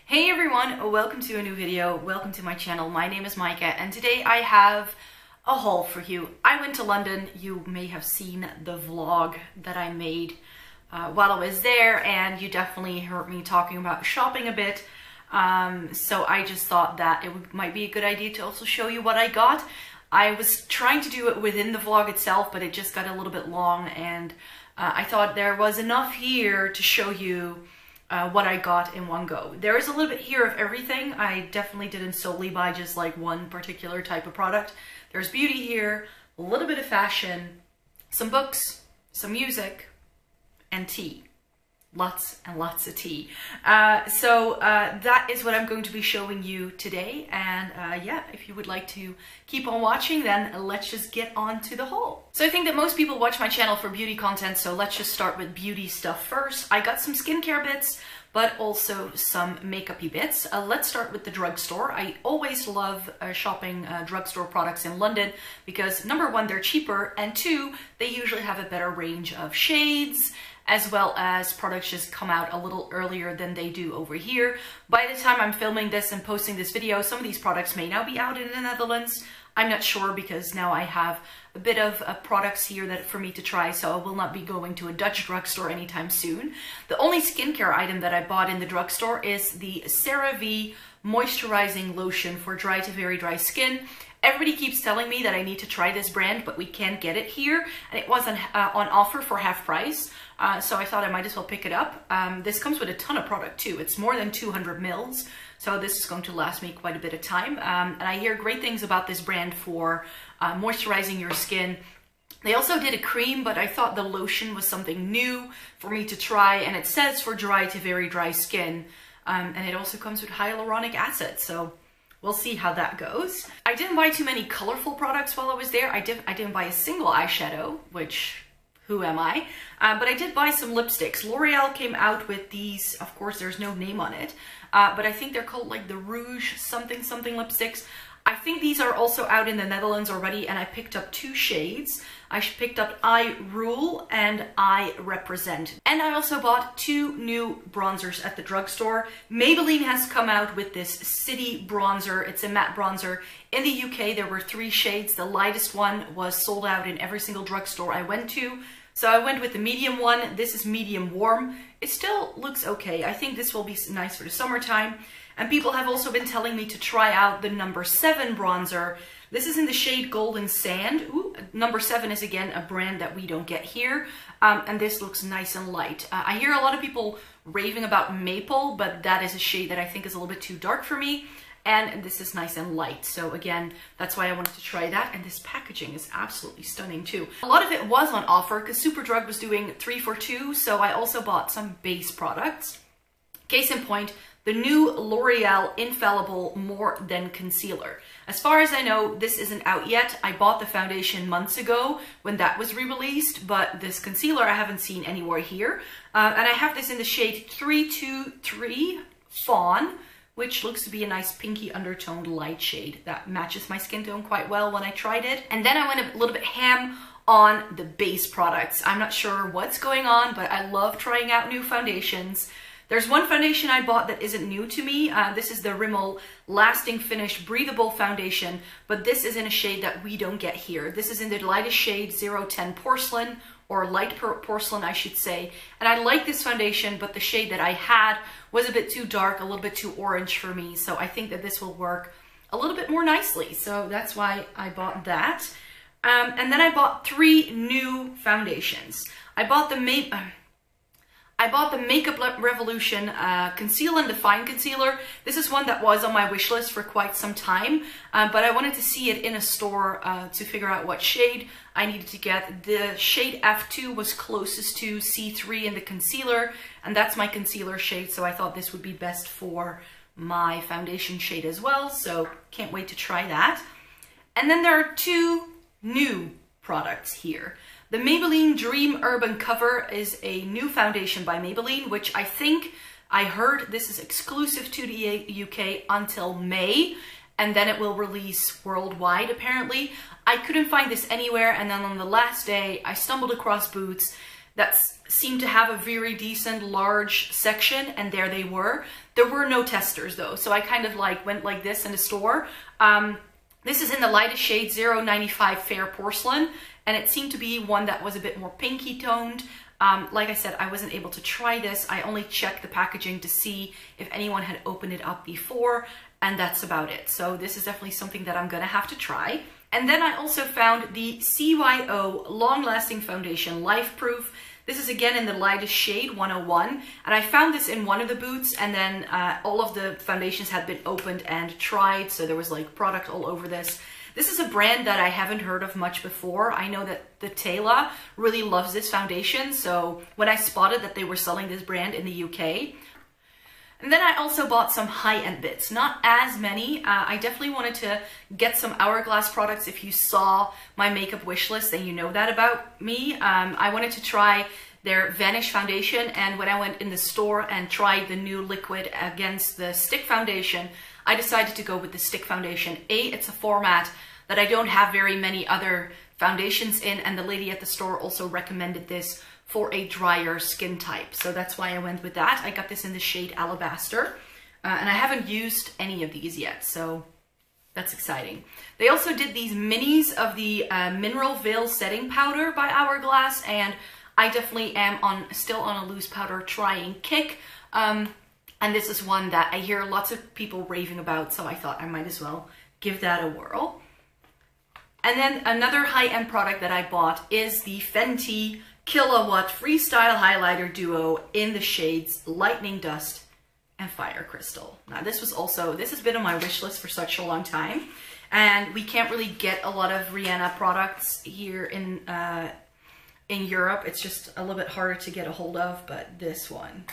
Hey everyone, welcome to a new video, welcome to my channel. My name is Micah and today I have a haul for you. I went to London. You may have seen the vlog that I made while I was there, and you definitely heard me talking about shopping a bit. So I just thought that might be a good idea to also show you what I got. I was trying to do it within the vlog itself, but it just got a little bit long, and I thought there was enough here to show you what I got in one go. There is a little bit here of everything. I definitely didn't solely buy just like one particular type of product. There's beauty here, a little bit of fashion, some books, some music, and tea. Lots and lots of tea. So that is what I'm going to be showing you today. And yeah, if you would like to keep on watching, then let's just get on to the haul. So I think that most people watch my channel for beauty content, so let's just start with beauty stuff first. I got some skincare bits, but also some makeup-y bits. Let's start with the drugstore. I always love shopping drugstore products in London because number one, they're cheaper, and two, they usually have a better range of shades, as well as products just come out a little earlier than they do over here. By the time I'm filming this and posting this video, some of these products may now be out in the Netherlands. I'm not sure because now I have a bit of products here that for me to try, so I will not be going to a Dutch drugstore anytime soon. The only skincare item that I bought in the drugstore is the CeraVe Moisturizing Lotion for dry to very dry skin. Everybody keeps telling me that I need to try this brand, but we can't get it here, and it wasn't on offer for half price. So I thought I might as well pick it up. This comes with a ton of product too. It's more than 200 mils, so this is going to last me quite a bit of time. And I hear great things about this brand for moisturizing your skin. They also did a cream, but I thought the lotion was something new for me to try, and it says for dry to very dry skin. And it also comes with hyaluronic acid, so we'll see how that goes. I didn't buy too many colorful products while I was there. I didn't buy a single eyeshadow, which, who am I? But I did buy some lipsticks. L'Oreal came out with these, of course there's no name on it, but I think they're called like the Rouge something lipsticks. I think these are also out in the Netherlands already, and I picked up two shades. I picked up I Rule and I Represent. And I also bought two new bronzers at the drugstore. Maybelline has come out with this City bronzer. It's a matte bronzer. In the UK, there were 3 shades. The lightest one was sold out in every single drugstore I went to. So I went with the medium one. This is medium warm. It still looks okay. I think this will be nice for the summertime. And people have also been telling me to try out the number 7 bronzer. This is in the shade Golden Sand. Ooh, number 7 is again a brand that we don't get here. And this looks nice and light. I hear a lot of people raving about Maple, but that is a shade that I think is a little bit too dark for me. And this is nice and light. So again, that's why I wanted to try that. And this packaging is absolutely stunning too. A lot of it was on offer because Superdrug was doing 3 for 2. So I also bought some base products. Case in point, the new L'Oreal Infallible More Than Concealer. As far as I know, this isn't out yet. I bought the foundation months ago when that was re-released, but this concealer I haven't seen anywhere here. And I have this in the shade 323 Fawn, which looks to be a nice pinky undertoned light shade that matches my skin tone quite well when I tried it. And then I went a little bit ham on the base products. I'm not sure what's going on, but I love trying out new foundations. There's one foundation I bought that isn't new to me. This is the Rimmel Lasting Finish Breathable Foundation, but this is in a shade that we don't get here. This is in the lightest shade 010 Porcelain, or light porcelain I should say. And I like this foundation, but the shade that I had was a bit too dark, a little bit too orange for me. So I think that this will work a little bit more nicely. So that's why I bought that. And then I bought 3 new foundations. I bought the Makeup Revolution Conceal and Define Concealer. This is one that was on my wish list for quite some time, but I wanted to see it in a store to figure out what shade I needed to get. The shade F2 was closest to C3 in the concealer, and that's my concealer shade, so I thought this would be best for my foundation shade as well, so can't wait to try that. And then there are 2 new products here. The Maybelline Dream Urban Cover is a new foundation by Maybelline, which I think I heard this is exclusive to the UK until May, and then it will release worldwide apparently. I couldn't find this anywhere, and then on the last day I stumbled across Boots that seemed to have a very decent large section, and there they were. There were no testers though, so I kind of like went like this in the store. This is in the lightest shade 095 Fair Porcelain, and it seemed to be one that was a bit more pinky toned. Like I said, I wasn't able to try this. I only checked the packaging to see if anyone had opened it up before, and that's about it. So this is definitely something that I'm gonna have to try. And then I also found the CYO Long Lasting Foundation Life Proof. This is again in the lightest shade 101, and I found this in one of the booths, and then all of the foundations had been opened and tried, so there was like product all over this. This is a brand that I haven't heard of much before. I know that the Tela really loves this foundation, so when I spotted that they were selling this brand in the UK. And then I also bought some high-end bits, not as many. I definitely wanted to get some Hourglass products. If you saw my makeup wish list, then you know that about me. I wanted to try their Vanish foundation, and when I went in the store and tried the new liquid against the stick foundation, I decided to go with the stick foundation. It's a format that I don't have very many other foundations in, and the lady at the store also recommended this for a drier skin type. So that's why I went with that. I got this in the shade Alabaster, and I haven't used any of these yet, so that's exciting. They also did these minis of the Mineral Veil Setting Powder by Hourglass, and I definitely am still on a loose powder trying kick. And this is one that I hear lots of people raving about, so I thought I might as well give that a whirl. And then another high-end product that I bought is the Fenty Killawatt Freestyle Highlighter Duo in the shades Lightning Dust and Fire Crystal. Now this has been on my wish list for such a long time, and we can't really get a lot of Rihanna products here in Europe. It's just a little bit harder to get a hold of, but this one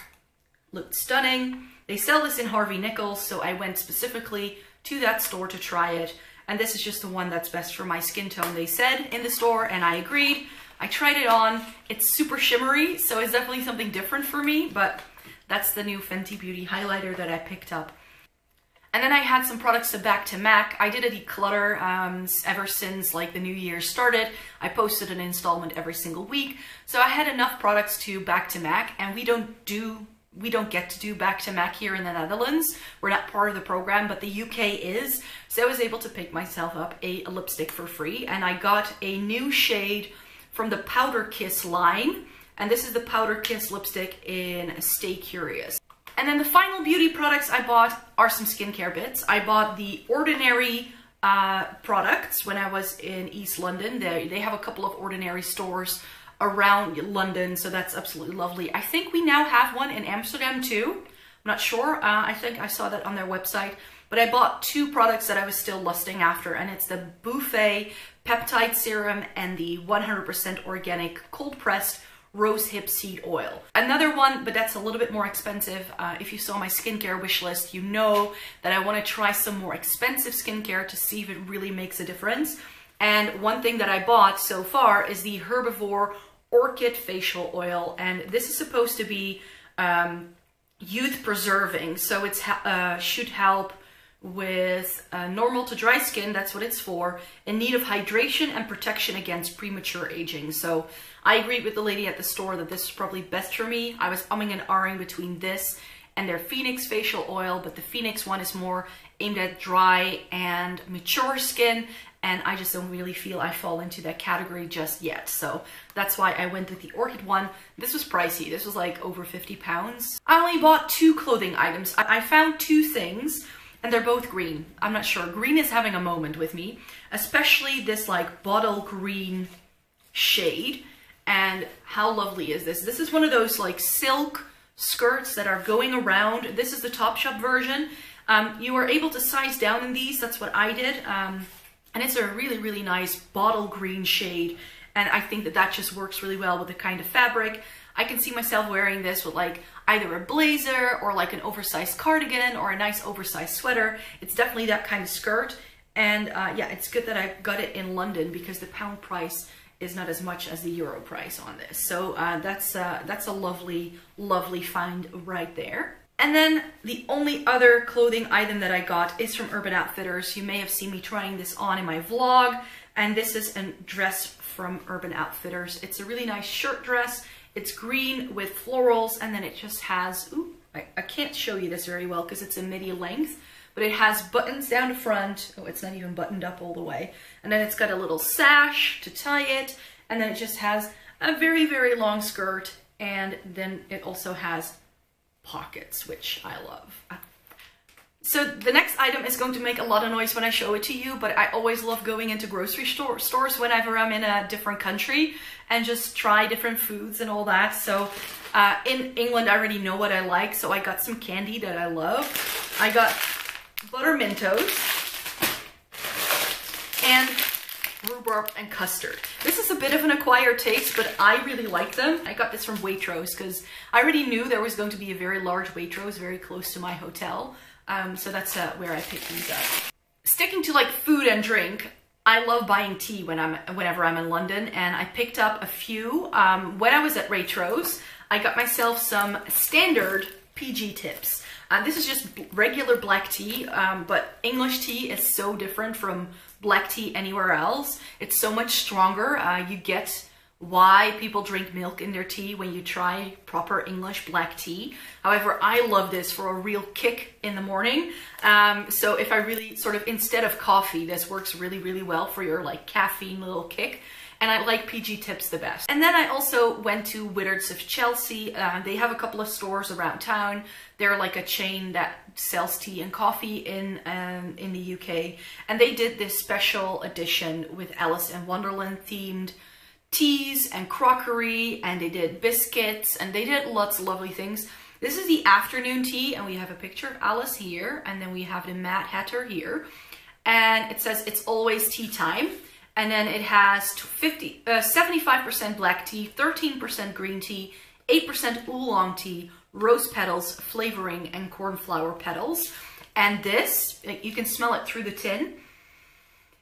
looked stunning. They sell this in Harvey Nichols, so I went specifically to that store to try it, and this is just the one that's best for my skin tone, they said in the store, and I agreed. I tried it on. It's super shimmery, so it's definitely something different for me, but that's the new Fenty Beauty highlighter that I picked up. And then I had some products to back to MAC. I did a declutter ever since like the new year started. I posted an installment every single week, so I had enough products to back to MAC, and we don't get to do back to MAC here in the Netherlands. We're not part of the program, but the UK is. So I was able to pick myself up a lipstick for free, and I got a new shade from the Powder Kiss line, and this is the Powder Kiss lipstick in Stay Curious. And then the final beauty products I bought are some skincare bits. I bought the Ordinary products when I was in East London. They have a couple of Ordinary stores around London, so that's absolutely lovely. I think we now have one in Amsterdam too. I'm not sure. I think I saw that on their website. But I bought two products that I was still lusting after, and it's the Buffet Peptide Serum and the 100% organic cold-pressed rosehip seed oil. Another one, but that's a little bit more expensive. If you saw my skincare wish list, you know that I want to try some more expensive skincare to see if it really makes a difference. And one thing that I bought so far is the Herbivore Orchid Facial Oil, and this is supposed to be youth preserving, so it should help with normal to dry skin, that's what it's for, in need of hydration and protection against premature aging. So I agreed with the lady at the store that this is probably best for me. I was umming and ahhing between this and their Phoenix facial oil, but the Phoenix one is more aimed at dry and mature skin, and I just don't really feel I fall into that category just yet. So that's why I went with the Orchid one. This was pricey. This was like over 50 pounds. I only bought two clothing items. I found two things, and they're both green. I'm not sure. Green is having a moment with me, especially this like bottle green shade. And how lovely is this? This is one of those like silk skirts that are going around. This is the Topshop version. You are able to size down in these. That's what I did. And it's a really, really nice bottle green shade. And I think that that just works really well with the kind of fabric. I can see myself wearing this with like either a blazer or like an oversized cardigan or a nice oversized sweater. It's definitely that kind of skirt. And yeah, it's good that I got it in London because the pound price is not as much as the euro price on this. So that's a lovely, lovely find right there. And then the only other clothing item that I got is from Urban Outfitters. You may have seen me trying this on in my vlog, and this is a dress from Urban Outfitters. It's a really nice shirt dress It's green with florals, and then it just has, ooh, I can't show you this very well because it's a midi length, but it has buttons down the front. Oh, it's not even buttoned up all the way. And then it's got a little sash to tie it, and then it just has a very, very long skirt, and then it also has pockets, which I love. So the next item is going to make a lot of noise when I show it to you, but I always love going into grocery stores whenever I'm in a different country and just try different foods and all that. So in England, I already know what I like, so I got some candy that I love. I got butter Mentos and rhubarb and custard. This is a bit of an acquired taste, but I really like them. I got this from Waitrose because I already knew there was going to be a very large Waitrose very close to my hotel. So that's where I picked these up. Sticking to like food and drink, I love buying tea whenever I'm in London, and I picked up a few. When I was at Waitrose, I got myself some standard PG tips. This is just regular black tea, but English tea is so different from black tea anywhere else. It's so much stronger. You get why people drink milk in their tea when you try proper English black tea. However, I love this for a real kick in the morning. So if I really sort of, instead of coffee, this works really, really well for your like caffeine little kick. And I like PG tips the best. And then I also went to Whittards of Chelsea. They have a couple of stores around town. They're like a chain that sells tea and coffee in the UK. And they did this special edition with Alice in Wonderland themed teas and crockery, and they did biscuits, and they did lots of lovely things. This is the afternoon tea, and we have a picture of Alice here, and then we have the Mad Hatter here. And it says it's always tea time. And then it has 75% black tea, 13% green tea, 8% oolong tea, rose petals, flavoring, and cornflower petals. And this, you can smell it through the tin.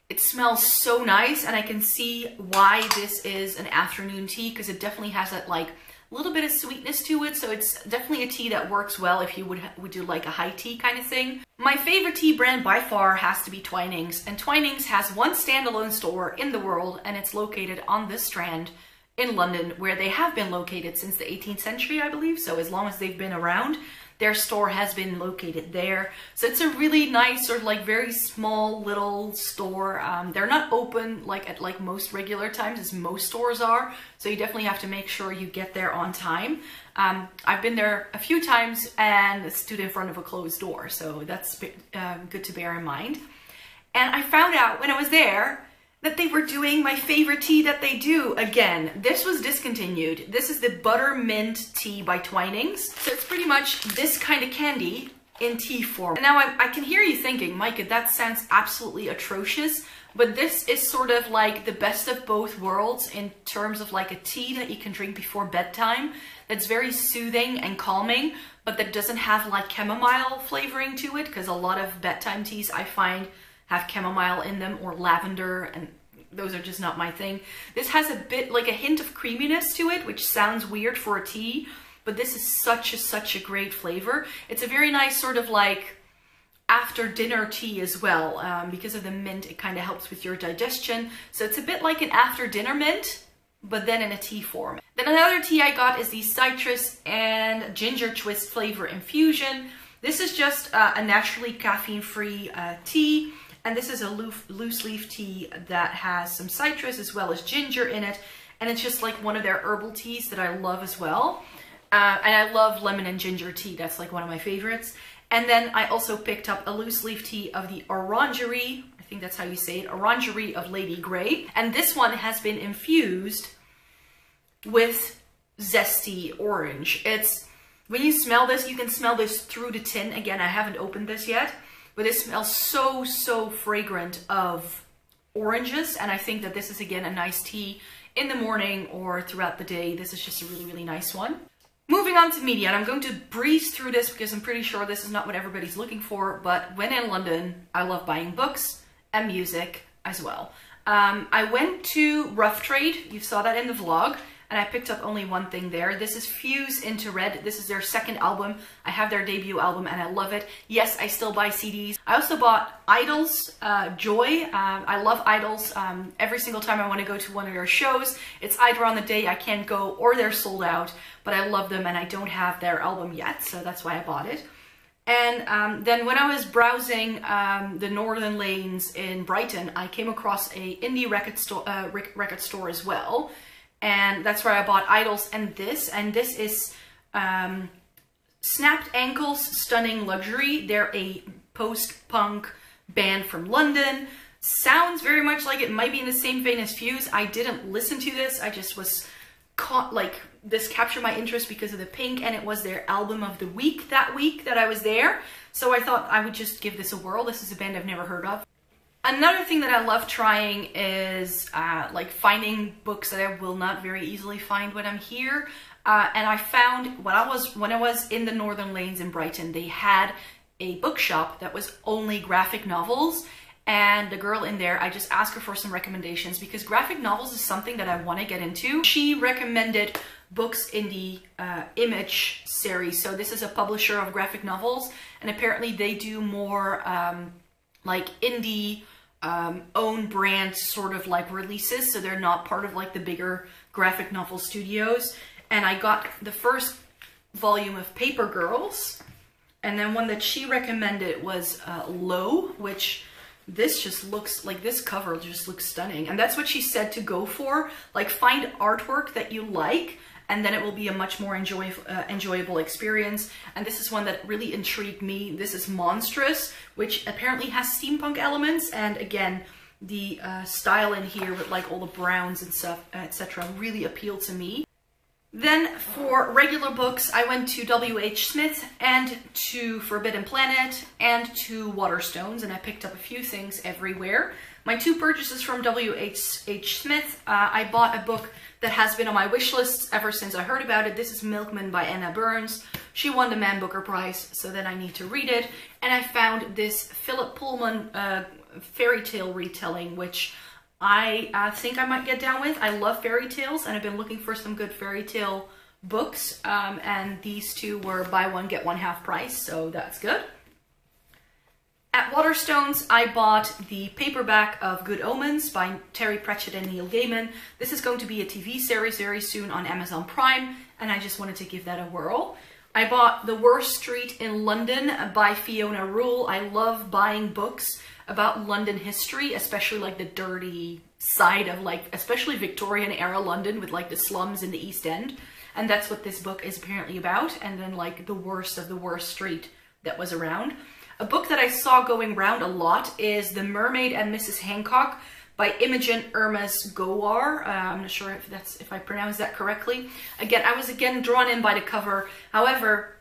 It smells so nice, and I can see why this is an afternoon tea, because it definitely has that like little bit of sweetness to it. So it's definitely a tea that works well if you would do like a high tea kind of thing. My favorite tea brand by far has to be Twinings, and Twinings has one standalone store in the world, and it's located on this Strand in London, where they have been located since the 18th century, I believe. So as long as they've been around, their store has been located there. So it's a really nice, sort of like very small little store. They're not open like at like most regular times as most stores are. So you definitely have to make sure you get there on time. I've been there a few times and stood in front of a closed door. So that's good to bear in mind. And I found out when I was there that they were doing my favorite tea that they do again. This was discontinued. This is the Butter Mint Tea by Twinings. So it's pretty much this kind of candy in tea form. And now I can hear you thinking, Micah, that sounds absolutely atrocious. But this is sort of like the best of both worlds in terms of like a tea that you can drink before bedtime. That's very soothing and calming, but that doesn't have like chamomile flavoring to it, because a lot of bedtime teas I find have chamomile in them or lavender, and those are just not my thing. This has a bit like a hint of creaminess to it, which sounds weird for a tea, but this is such a great flavor. It's a very nice sort of like after dinner tea as well. Because of the mint, it kind of helps with your digestion. So it's a bit like an after dinner mint, but then in a tea form. Then another tea I got is the citrus and ginger twist flavor infusion. This is just a naturally caffeine-free tea. And this is a loose leaf tea that has some citrus as well as ginger in it. And it's just like one of their herbal teas that I love as well. And I love lemon and ginger tea. That's like one of my favorites. And then I also picked up a loose leaf tea of the Orangery. I think that's how you say it. Orangery of Lady Grey. And this one has been infused with zesty orange. It's, when you smell this, you can smell this through the tin. Again, I haven't opened this yet. But it smells so fragrant of oranges, and I think that this is again a nice tea in the morning or throughout the day. This is just a really nice one. Moving on to media, and I'm going to breeze through this because I'm pretty sure this is not what everybody's looking for, but when in London, I love buying books and music as well. I went to Rough Trade, you saw that in the vlog. and I picked up only one thing there. This is Fuse into Red. This is their second album. I have their debut album and I love it. Yes, I still buy CDs. I also bought Idol's Joy. I love Idols. Every single time I want to go to one of their shows, it's either on the day I can't go or they're sold out, but I love them and I don't have their album yet, so that's why I bought it. And then when I was browsing the Northern Lanes in Brighton, I came across a indie record store as well. And that's where I bought Idols and this is Snapped Ankles Stunning Luxury. They're a post-punk band from London. Sounds very much like it might be in the same vein as Fuse. I didn't listen to this. I just was caught, like, this captured my interest because of the pink, and it was their album of the week that I was there. So I thought I would just give this a whirl. This is a band I've never heard of. Another thing that I love trying is like finding books that I will not very easily find when I'm here. And I found when I was in the Northern Lanes in Brighton, they had a bookshop that was only graphic novels. And the girl in there, I just asked her for some recommendations because graphic novels is something that I want to get into. She recommended books in the Image series. So this is a publisher of graphic novels, and apparently they do more like indie own brand sort of like releases. So they're not part of like the bigger graphic novel studios. And I got the first volume of Paper Girls, and then one that she recommended was Low, which this just looks like, this cover just looks stunning. And that's what she said to go for. Like, find artwork that you like, and then it will be a much more enjoyable experience. And this is one that really intrigued me. This is Monstrous, which apparently has steampunk elements. And again, the style in here with like all the browns and stuff, etc., really appealed to me. Then for regular books, I went to W.H. Smith and to Forbidden Planet and to Waterstones, and I picked up a few things everywhere. My two purchases from W.H. Smith, I bought a book that has been on my wish list ever since I heard about it. This is Milkman by Anna Burns. She won the Man Booker Prize, so then I need to read it. And I found this Philip Pullman fairy tale retelling, which I think I might get down with. I love fairy tales, and I've been looking for some good fairy tale books, and these two were buy one, get one half price, so that's good. At Waterstones, I bought the paperback of Good Omens by Terry Pratchett and Neil Gaiman. This is going to be a TV series very soon on Amazon Prime, and I just wanted to give that a whirl. I bought The Worst Street in London by Fiona Rule. I love buying books about London history, especially like the dirty side of like, especially Victorian era London with like the slums in the East End. And that's what this book is apparently about. And then like the worst of the worst street that was around. A book that I saw going around a lot is The Mermaid and Mrs. Hancock by Imogen Irmas Gowar. I'm not sure if I pronounced that correctly. Again, I was drawn in by the cover. However,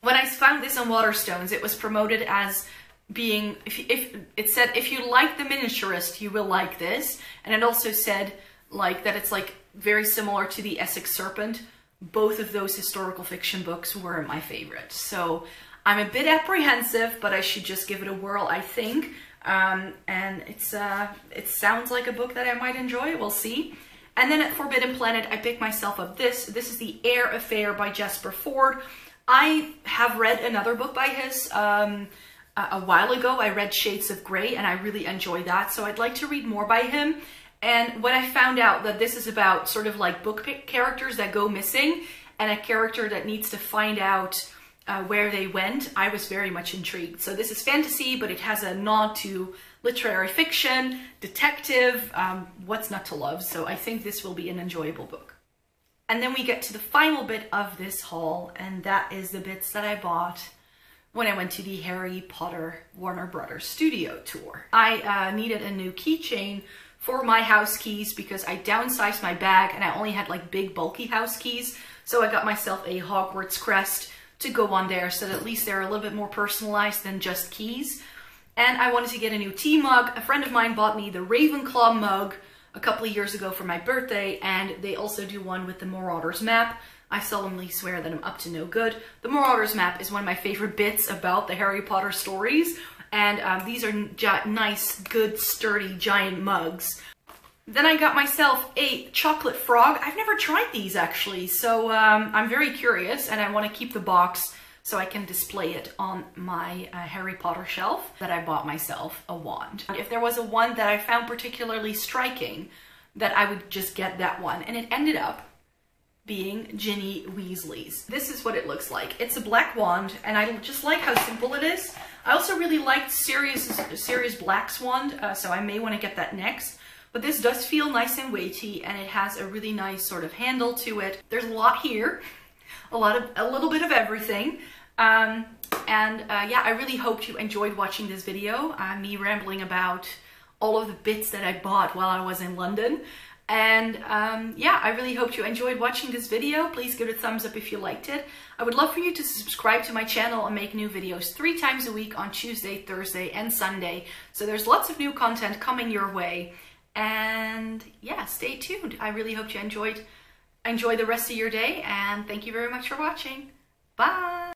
when I found this on Waterstones, it was promoted as being, if it said, if you like The Miniaturist, you will like this. And it also said like that it's like very similar to The Essex Serpent. Both of those historical fiction books were my favorite. So I'm a bit apprehensive, but I should just give it a whirl, I think. And it sounds like a book that I might enjoy. We'll see. And then at Forbidden Planet, I picked myself up this. This is The Air Affair by Jasper Fforde. I have read another book by his a while ago. I read Shades of Grey, and I really enjoyed that. So I'd like to read more by him. And when I found out that this is about sort of like book characters that go missing and a character that needs to find out where they went, I was very much intrigued. So this is fantasy, but it has a nod to literary fiction, detective, what's not to love. So I think this will be an enjoyable book. And then we get to the final bit of this haul, and that is the bits that I bought when I went to the Harry Potter Warner Brothers studio tour. I needed a new keychain for my house keys because I downsized my bag and I only had like big bulky house keys. So I got myself a Hogwarts crest to go on there so that at least they're a little bit more personalized than just keys. And I wanted to get a new tea mug. A friend of mine bought me the Ravenclaw mug a couple of years ago for my birthday, and they also do one with the Marauders map. I solemnly swear that I'm up to no good. The Marauders map is one of my favorite bits about the Harry Potter stories, and these are nice, good, sturdy, giant mugs. Then I got myself a chocolate frog. I've never tried these actually, so I'm very curious, and I want to keep the box so I can display it on my Harry Potter shelf. That I bought myself a wand. If there was a wand that I found particularly striking, that I would just get that one, and it ended up being Ginny Weasley's. This is what it looks like. It's a black wand, and I just like how simple it is. I also really liked Sirius Black's wand, so I may want to get that next. But this does feel nice and weighty, and it has a really nice sort of handle to it. There's a lot here, a little bit of everything. Yeah, I really hope you enjoyed watching this video, me rambling about all of the bits that I bought while I was in London. And yeah, I really hope you enjoyed watching this video. Please give it a thumbs up if you liked it. I would love for you to subscribe to my channel and make new videos 3 times a week on Tuesday, Thursday, and Sunday. So there's lots of new content coming your way. And yeah, stay tuned. I really hope you enjoy the rest of your day, and thank you very much for watching. Bye!